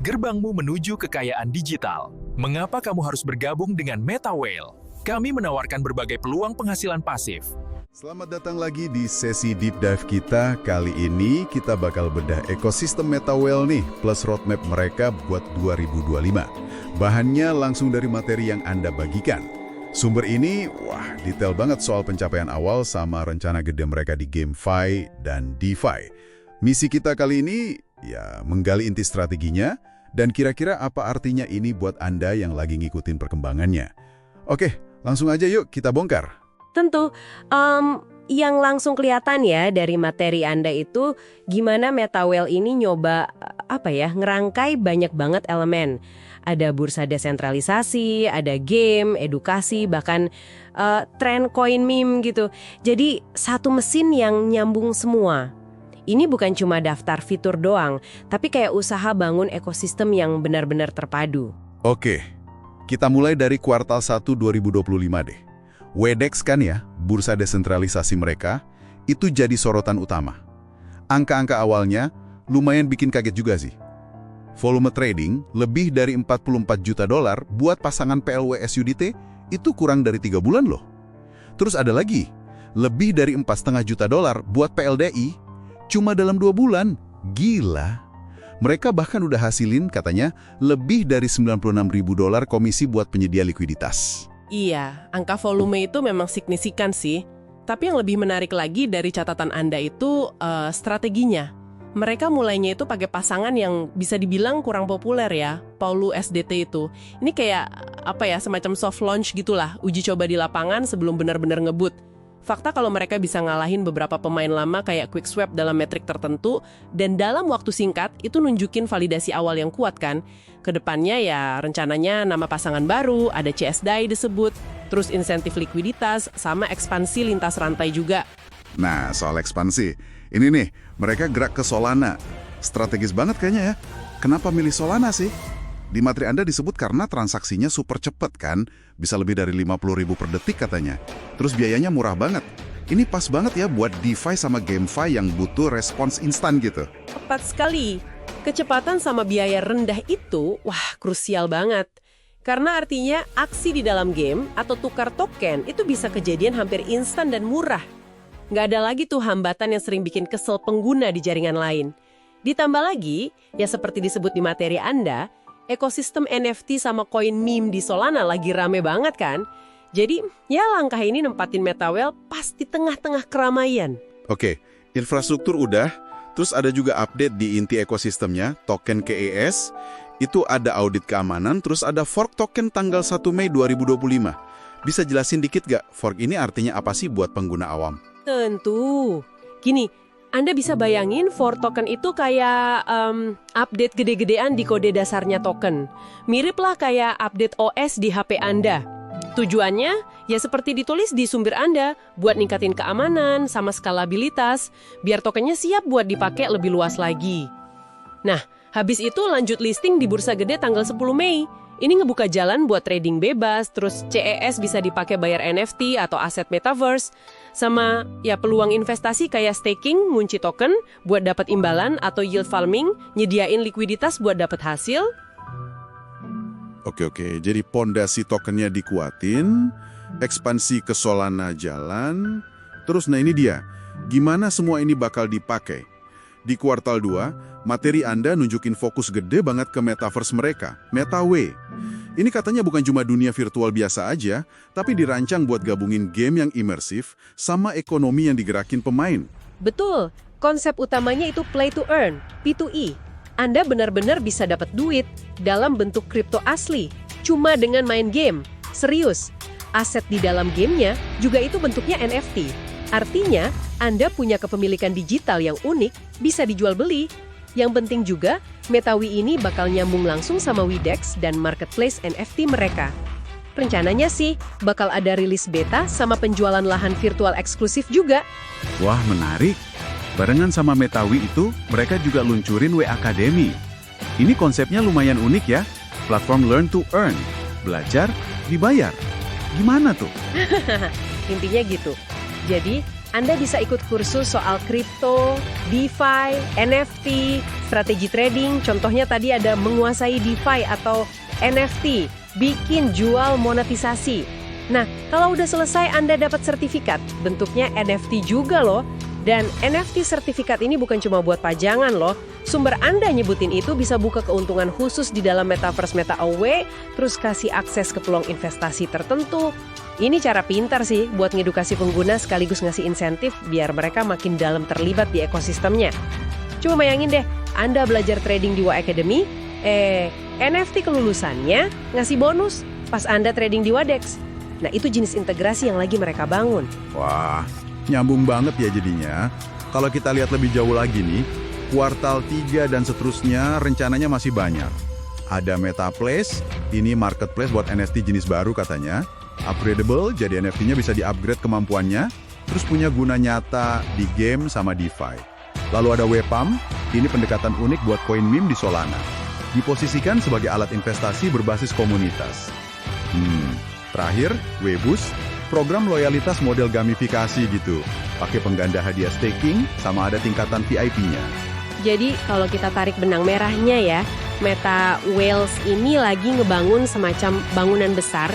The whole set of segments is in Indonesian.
gerbangmu menuju kekayaan digital. Mengapa kamu harus bergabung dengan MetaWhale? Kami menawarkan berbagai peluang penghasilan pasif. Selamat datang lagi di sesi Deep Dive kita. Kali ini kita bakal bedah ekosistem MetaWhale nih, plus roadmap mereka buat 2025. Bahannya langsung dari materi yang Anda bagikan. Sumber ini, wah, detail banget soal pencapaian awal sama rencana gede mereka di GameFi dan DeFi. Misi kita kali ini, ya, menggali inti strateginya, dan kira-kira apa artinya ini buat Anda yang lagi ngikutin perkembangannya. Oke, langsung aja yuk kita bongkar. Tentu, yang langsung kelihatan ya dari materi Anda itu gimana MetaWhale ini nyoba ngerangkai banyak banget elemen. Ada bursa desentralisasi, ada game, edukasi, bahkan tren coin meme gitu. Jadi satu mesin yang nyambung semua. Ini bukan cuma daftar fitur doang, tapi kayak usaha bangun ekosistem yang benar-benar terpadu. Oke, kita mulai dari kuartal 1 2025 deh. WDEX kan ya, bursa desentralisasi mereka, itu jadi sorotan utama. Angka-angka awalnya lumayan bikin kaget juga sih. Volume trading lebih dari 44 juta dolar buat pasangan PLW SUDT itu kurang dari 3 bulan loh. Terus ada lagi, lebih dari 4,5 juta dolar buat PLDI cuma dalam 2 bulan. Gila. Mereka bahkan udah hasilin katanya lebih dari 96 ribu dolar komisi buat penyedia likuiditas. Iya, angka volume itu memang signifikan sih. Tapi yang lebih menarik lagi dari catatan Anda itu strateginya. Mereka mulainya itu pakai pasangan yang bisa dibilang kurang populer ya, Paulu SDT itu. Ini kayak semacam soft launch gitulah, uji coba di lapangan sebelum benar-benar ngebut. Fakta kalau mereka bisa ngalahin beberapa pemain lama kayak QuickSwap dalam metrik tertentu, dan dalam waktu singkat itu nunjukin validasi awal yang kuat kan. Kedepannya ya rencananya nama pasangan baru, ada CSDAI disebut, terus insentif likuiditas, sama ekspansi lintas rantai juga. Nah, soal ekspansi, ini nih, mereka gerak ke Solana. Strategis banget kayaknya ya. Kenapa milih Solana sih? Di materi Anda disebut karena transaksinya super cepat kan, bisa lebih dari 50 ribu per detik katanya. Terus biayanya murah banget. Ini pas banget ya buat DeFi sama GameFi yang butuh respons instan gitu. Tepat sekali. Kecepatan sama biaya rendah itu, wah, krusial banget. Karena artinya aksi di dalam game atau tukar token itu bisa kejadian hampir instan dan murah. Nggak ada lagi tuh hambatan yang sering bikin kesel pengguna di jaringan lain. Ditambah lagi, ya seperti disebut di materi Anda, ekosistem NFT sama koin meme di Solana lagi rame banget kan? Jadi, ya langkah ini nempatin MetaWhale pas di tengah-tengah keramaian. Oke, infrastruktur udah, terus ada juga update di inti ekosistemnya, token KES, itu ada audit keamanan, terus ada fork token tanggal 1 Mei 2025. Bisa jelasin dikit gak, fork ini artinya apa sih buat pengguna awam? Tentu. Gini, Anda bisa bayangin for token itu kayak update gede-gedean di kode dasarnya token. Mirip lah kayak update OS di HP Anda. Tujuannya ya seperti ditulis di sumber Anda, buat ningkatin keamanan sama skalabilitas, biar tokennya siap buat dipakai lebih luas lagi. Nah, habis itu lanjut listing di bursa gede tanggal 10 Mei. Ini ngebuka jalan buat trading bebas, terus CES bisa dipakai bayar NFT atau aset metaverse, sama ya peluang investasi kayak staking, ngunci token buat dapat imbalan atau yield farming, nyediain likuiditas buat dapat hasil. Oke, jadi pondasi tokennya dikuatin, ekspansi ke Solana jalan, terus nah ini dia, gimana semua ini bakal dipakai? Di kuartal 2, materi Anda nunjukin fokus gede banget ke metaverse mereka, MetaW. Ini katanya bukan cuma dunia virtual biasa aja, tapi dirancang buat gabungin game yang imersif sama ekonomi yang digerakin pemain. Betul, konsep utamanya itu play to earn, P2E. Anda benar-benar bisa dapat duit dalam bentuk kripto asli, cuma dengan main game. Serius, aset di dalam gamenya juga itu bentuknya NFT. Artinya, Anda punya kepemilikan digital yang unik, bisa dijual beli. Yang penting juga, MetaW ini bakal nyambung langsung sama WDEX dan marketplace NFT mereka. Rencananya sih, bakal ada rilis beta sama penjualan lahan virtual eksklusif juga. Wah, menarik. Barengan sama MetaW itu, mereka juga luncurin W Academy. Ini konsepnya lumayan unik ya, platform learn to earn, belajar, dibayar. Gimana tuh? Intinya gitu. Jadi, Anda bisa ikut kursus soal kripto, DeFi, NFT, strategi trading. Contohnya tadi ada menguasai DeFi atau NFT, bikin jual monetisasi. Nah, kalau udah selesai Anda dapat sertifikat, bentuknya NFT juga loh. Dan NFT sertifikat ini bukan cuma buat pajangan loh. Sumber Anda nyebutin itu bisa buka keuntungan khusus di dalam Metaverse MetaAway, terus kasih akses ke peluang investasi tertentu. Ini cara pintar sih buat ngedukasi pengguna sekaligus ngasih insentif biar mereka makin dalam terlibat di ekosistemnya. Coba bayangin deh, Anda belajar trading di Y Academy, NFT kelulusannya ngasih bonus pas Anda trading di Wadex. Nah, itu jenis integrasi yang lagi mereka bangun. Wah, nyambung banget ya jadinya. Kalau kita lihat lebih jauh lagi nih, kuartal 3 dan seterusnya rencananya masih banyak. Ada MetaPlace, ini marketplace buat NFT jenis baru katanya. Upgradable, jadi NFT-nya bisa di-upgrade kemampuannya, terus punya guna nyata di game sama DeFi. Lalu ada Wepam, ini pendekatan unik buat koin meme di Solana. Diposisikan sebagai alat investasi berbasis komunitas. Terakhir, Weboost, program loyalitas model gamifikasi gitu. Pakai pengganda hadiah staking, sama ada tingkatan VIP-nya. Jadi kalau kita tarik benang merahnya ya, Meta Whales ini lagi ngebangun semacam bangunan besar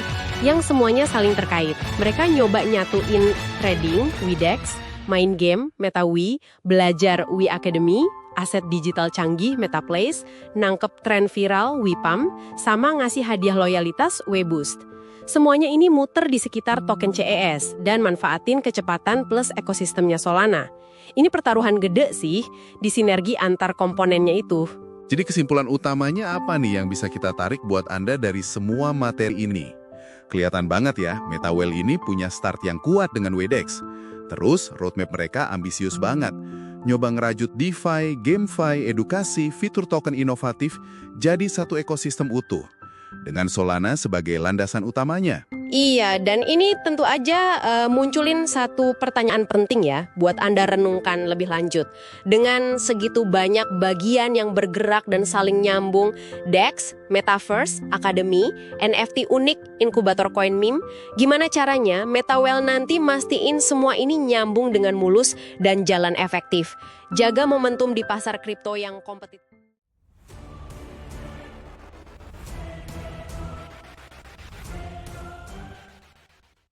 yang semuanya saling terkait. Mereka nyoba nyatuin trading, Widex, main game, MetaWi, belajar Wi Academy, aset digital canggih, MetaPlace, nangkep tren viral, Wipam, sama ngasih hadiah loyalitas, Weboost. Semuanya ini muter di sekitar token CES dan manfaatin kecepatan plus ekosistemnya Solana. Ini pertaruhan gede sih di sinergi antar komponennya itu. Jadi kesimpulan utamanya apa nih yang bisa kita tarik buat Anda dari semua materi ini? Kelihatan banget ya, MetaWhale ini punya start yang kuat dengan Wedex. Terus, roadmap mereka ambisius banget. Nyoba ngerajut DeFi, GameFi, edukasi, fitur token inovatif, jadi satu ekosistem utuh. Dengan Solana sebagai landasan utamanya. Iya, dan ini tentu aja munculin satu pertanyaan penting ya buat Anda renungkan lebih lanjut. Dengan segitu banyak bagian yang bergerak dan saling nyambung, DEX, Metaverse, Academy, NFT unik, inkubator koin meme, gimana caranya MetaWhale nanti mastiin semua ini nyambung dengan mulus dan jalan efektif. Jaga momentum di pasar kripto yang kompetitif.